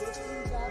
2-3-4